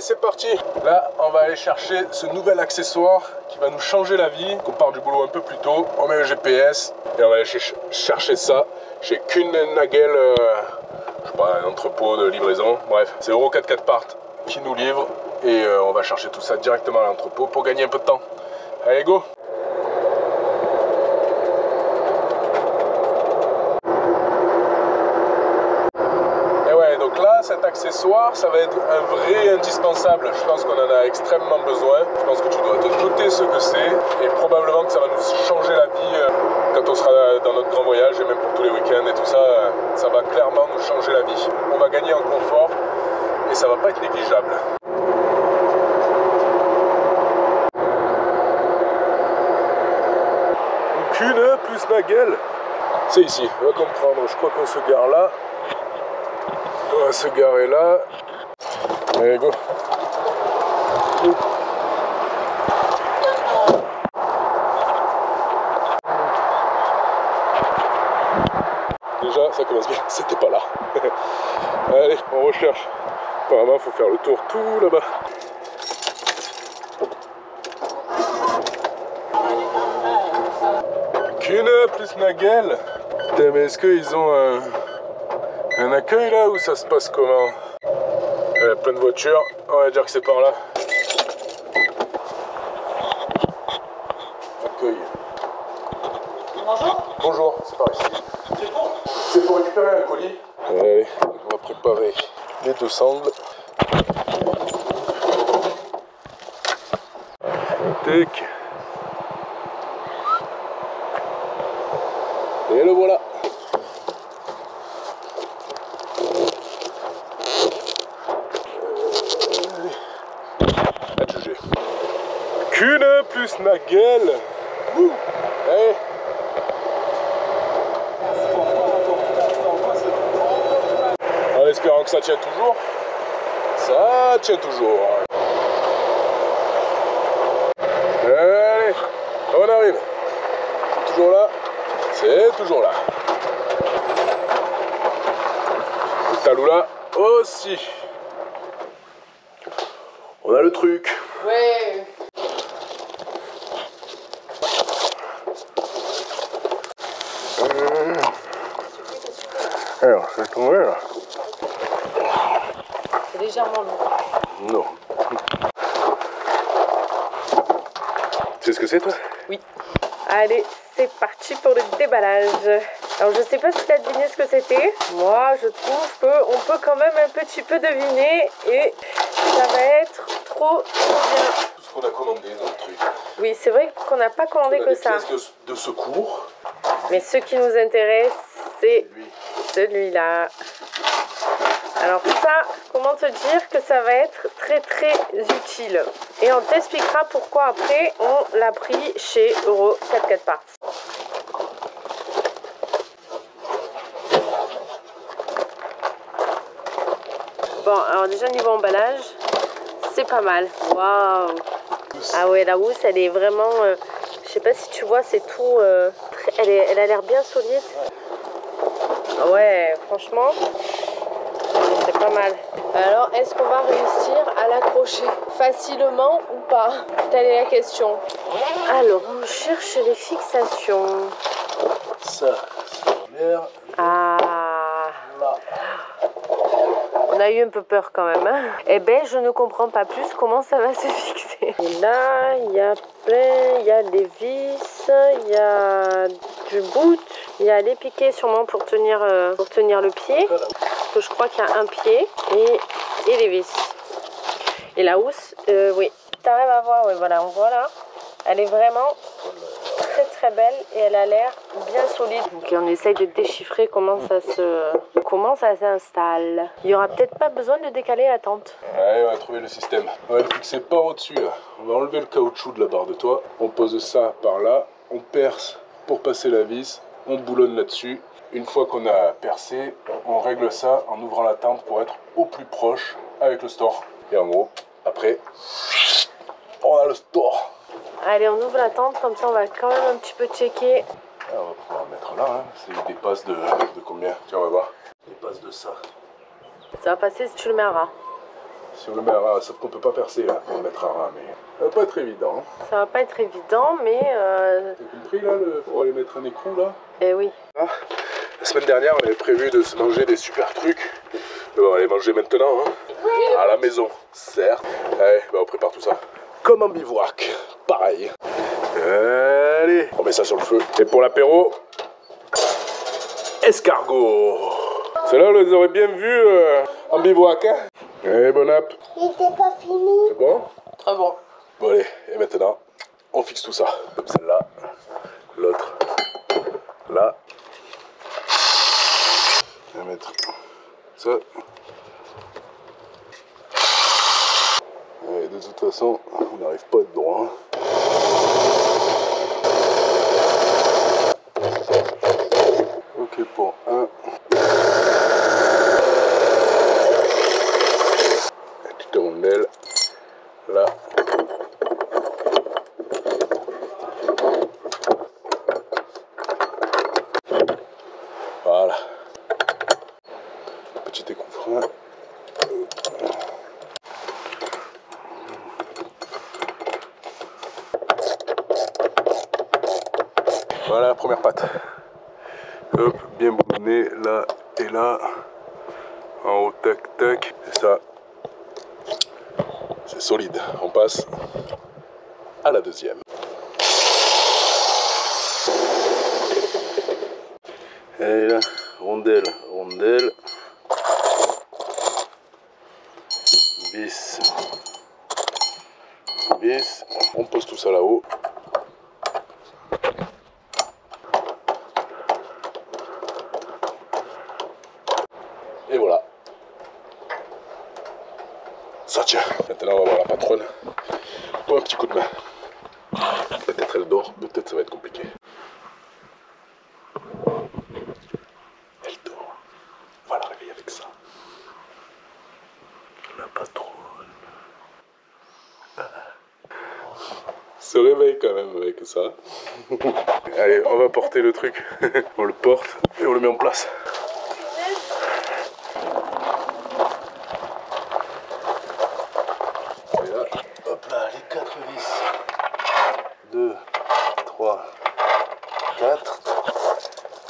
c'est parti. Là, on va aller chercher ce nouvel accessoire qui va nous changer la vie. On part du boulot un peu plus tôt, on met le GPS et on va aller chercher ça chez Kühne+Nagel, je sais pas, un entrepôt de livraison. Bref, c'est Euro 4x4 Part qui nous livre et on va chercher tout ça directement à l'entrepôt pour gagner un peu de temps. Allez, go! Cet accessoire, ça va être un vrai indispensable. Je pense qu'on en a extrêmement besoin. Je pense que tu dois te douter ce que c'est et probablement que ça va nous changer la vie quand on sera dans notre grand voyage et même pour tous les week-ends et tout ça. Ça va clairement nous changer la vie. On va gagner en confort et ça va pas être négligeable. Kühne+Nagel, c'est ici. On va comprendre. Je crois qu'on se gare là. On va se garer là. Allez, go. Déjà, ça commence bien. C'était pas là. Allez, on recherche. Apparemment, il faut faire le tour tout là-bas. Kühne+Nagel. Putain, mais est-ce qu'ils ont un accueil là où ça se passe comment? Il y a plein de voitures, on va dire que c'est par là. Accueil. Bonjour. Bonjour, c'est par ici. C'est pour? C'est pour récupérer un colis. Allez, on va préparer les deux sangles. Tac. Et le voilà. Kühne+Nagel. Hey. En espérant que ça tient toujours. Ça tient toujours. Allez, on arrive. C'est toujours là. C'est toujours là. Le Talula aussi. On a le truc. Ouais. Alors, je vais tomber là. C'est légèrement lourd. Non. Tu sais ce que c'est, toi? Oui. Allez, c'est parti pour le déballage. Alors, je sais pas si tu as deviné ce que c'était. Moi, je trouve qu'on peut quand même un petit peu deviner et ça va être trop bien. Tout ce qu'on a commandé dans le truc. Oui, c'est vrai qu'on n'a pas commandé que ça. Pièces de secours. Mais ce qui nous intéresse, c'est celui-là. Alors ça, comment te dire que ça va être très très utile. Et on t'expliquera pourquoi après on l'a pris chez Euro 4x4 Parts. Bon, alors déjà niveau emballage, c'est pas mal. Waouh! Ah ouais, la housse, elle est vraiment... je sais pas si tu vois, c'est tout... elle a l'air bien solide. Ah ouais, franchement, c'est pas mal. Alors, est-ce qu'on va réussir à l'accrocher facilement ou pas? Telle est la question. Alors, on cherche les fixations. Ça, c'est l'air. Ah, Là. on a eu un peu peur quand même. Hein. Eh ben, je ne comprends pas plus comment ça va se fixer. Et là, il y a plein, il y a des vis, il y a du bout, il y a les piquets sûrement pour tenir le pied. Que je crois qu'il y a un pied et les vis. Et la housse, oui. Tu arrives à voir, oui, voilà, on voit là. Elle est vraiment très très belle et elle a l'air bien solide. Donc on essaye de déchiffrer comment ça s'installe. Il n'y aura peut-être pas besoin de décaler la tente. Ouais, on va trouver le système. On va le fixer par au-dessus là. On va enlever le caoutchouc de la barre de toit. On pose ça par là. On perce pour passer la vis. On boulonne là-dessus. Une fois qu'on a percé, on règle ça en ouvrant la tente pour être au plus proche avec le store. Et en gros, après, on a le store. Allez, on ouvre la tente, comme ça on va quand même un petit peu checker. Ah, on va pouvoir mettre là, hein. C'est des passes de combien? Tiens, on va voir. Des passes de ça. Ça va passer si tu le mets à ras. Si on le met à ras, sauf qu'on peut pas percer là, pour le mettre à ras, mais ça va pas être évident. Hein. Ça va pas être évident, mais... T'as compris là, pour aller mettre un écrou là? Eh oui. Ah, la semaine dernière, on avait prévu de se manger des super trucs. On va aller manger maintenant, hein. Oui. À la maison, certes. Allez, bah on prépare tout ça. Comme un bivouac, pareil. Allez, on met ça sur le feu. Et pour l'apéro, escargot. Ceux-là, on les aurait bien vus en bivouac, hein. Allez, bon app. Il n'était pas fini. C'est bon? Très bon. Bon allez, et maintenant, on fixe tout ça. Comme celle-là, l'autre, là. On va mettre ça. Ouais, de toute façon, on n'arrive pas à être droit. Ok pour un. La petite rondelle. Là. Voilà. Petit écoufrein. Voilà la première patte. Hop, bien boulonné là et là. En haut, tac, tac. Et ça, c'est solide. On passe à la deuxième. Et là, rondelle, rondelle. Vis. Vis. On pose tout ça là-haut. Et voilà. Ça tient. Maintenant on va voir la patronne pour un petit coup de main. Peut-être elle dort, peut-être ça va être compliqué. Elle dort. On va la réveiller avec ça. La patronne. Se réveille quand même avec ça. Allez, on va porter le truc. On le porte et on le met en place. Et là, hop là, les 4 vis. 2, 3, 4.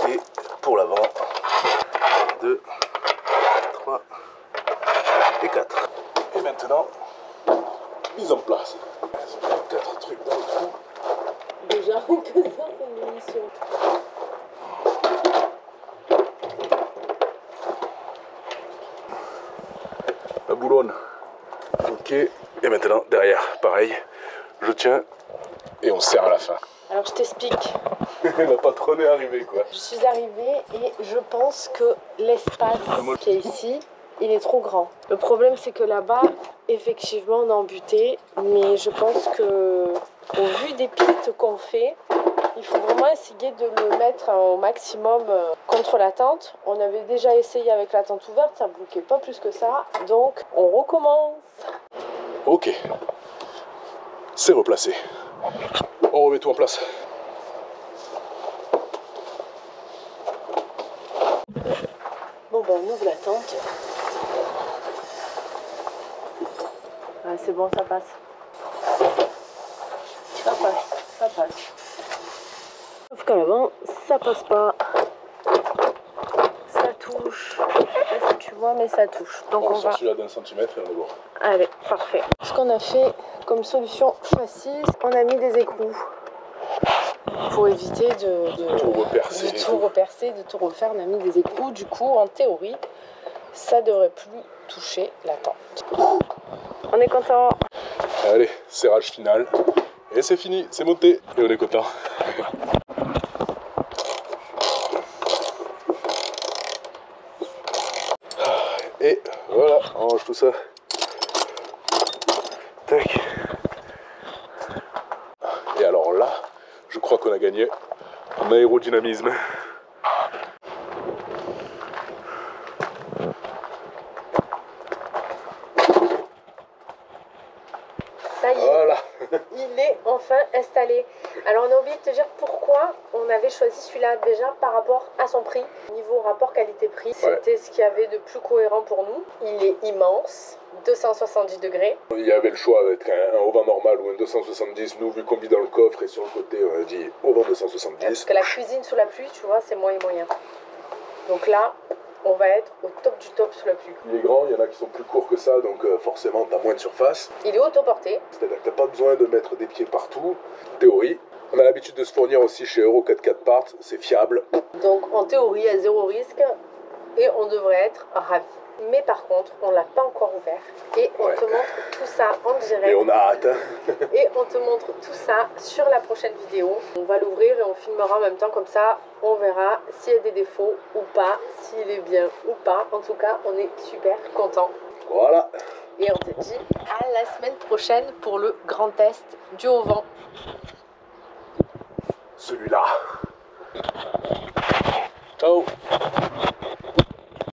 Et pour l'avant, 2, 3 et 4. Et maintenant, mise en place. 4 trucs dans le trou. Déjà, que ça, c'est une émission. La boulonne. Ok. Et maintenant, derrière, pareil. Je tiens et on serre à la fin. Alors, je t'explique. La patronne est arrivée, quoi. Je suis arrivée et je pense que l'espace qui est ici, il est trop grand. Le problème, c'est que là-bas, effectivement, on a embuté, mais je pense que, au vu des pistes qu'on fait, il faut vraiment essayer de le mettre au maximum contre la tente. On avait déjà essayé avec la tente ouverte, ça ne bloquait pas plus que ça, donc on recommence. Ok. C'est replacé. On remet tout en place. Bon ben on ouvre la tente. Ah, c'est bon, ça passe. Ça passe, ça passe. Sauf qu'à l'avant, ça passe pas. Ça touche. Je sais pas si tu vois, mais ça touche. Donc on va... celui-là d'1 centimètre et on est bon. Allez, parfait. Ce qu'on a fait comme solution facile, on a mis des écrous. Pour éviter de tout repercer. De tout repercer, de tout refaire, on a mis des écrous. Du coup, en théorie, ça devrait plus toucher la tente. On est content. Allez, serrage final. Et c'est fini, c'est monté. Et on est content. Et voilà, on range tout ça. Tac. Et alors là, je crois qu'on a gagné en aérodynamisme. Ça y est, Voilà. il est enfin installé. Alors on a oublié de te dire pourquoi on avait choisi celui-là déjà par rapport à son prix. Niveau rapport qualité-prix, c'était ce qu'il y avait de plus cohérent pour nous. Il est immense, 270 degrés. Il y avait le choix avec un auvent normal ou un 270. Nous, vu qu'on vit dans le coffre et sur le côté, on a dit auvent 270. Parce que la cuisine sous la pluie, tu vois, c'est moyen. Donc là, on va être au top du top sous la pluie. Il est grand, il y en a qui sont plus courts que ça, donc forcément, tu as moins de surface. Il est autoporté. C'est-à-dire que tu n'as pas besoin de mettre des pieds partout. Théorie. On a l'habitude de se fournir aussi chez Euro 4x4 Parts, c'est fiable. Donc en théorie, à zéro risque, et on devrait être ravis. Mais par contre, on ne l'a pas encore ouvert. Et on te montre tout ça en direct. Et on a hâte. Hein. Et on te montre tout ça sur la prochaine vidéo. On va l'ouvrir et on filmera en même temps, comme ça on verra s'il y a des défauts ou pas, s'il est bien ou pas. En tout cas, on est super content. Voilà. Et on te dit à la semaine prochaine pour le grand test du haut vent. Celui-là. Ciao.